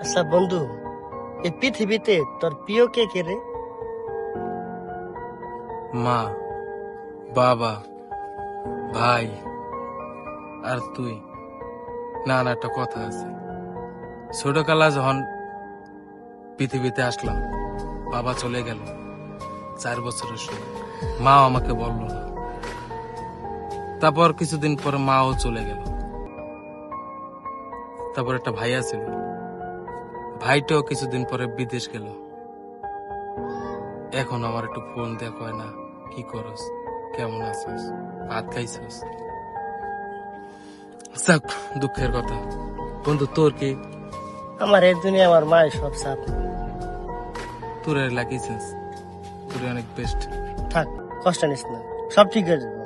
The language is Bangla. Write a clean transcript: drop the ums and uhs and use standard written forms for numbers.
আচ্ছা বন্ধু, এই পৃথিবীতে তোর প্রিয় কে কে রে? মা, বাবা, ভাই আর তুই। না না, একটা কথা আছে। ছোটকালা যখন পৃথিবীতে আসলাম, বাবা চলে গেল 4 বছরের সময়। মাও আমাকে বলল না। তারপর কিছুদিন পরে মাও চলে গেল। তারপর একটা ভাইয়া ছিল, ভাইটাও কিছুদিন পরে বিদেশ গেল। এখন আমার একটু ফোন দেয়া কয় না, কি করস, কেমন আছিস, ভাত খাইছিস। যাক, দুঃখের কথা। বন্ধু, তোর কি? আমার এই দুনিয়া আমার মায়ের সব সাপ। তোর লাগিয়েছিস, তোর অনেক বেস্ট। থাক, কষ্ট নিস না, সব ঠিক হয়ে যাবে।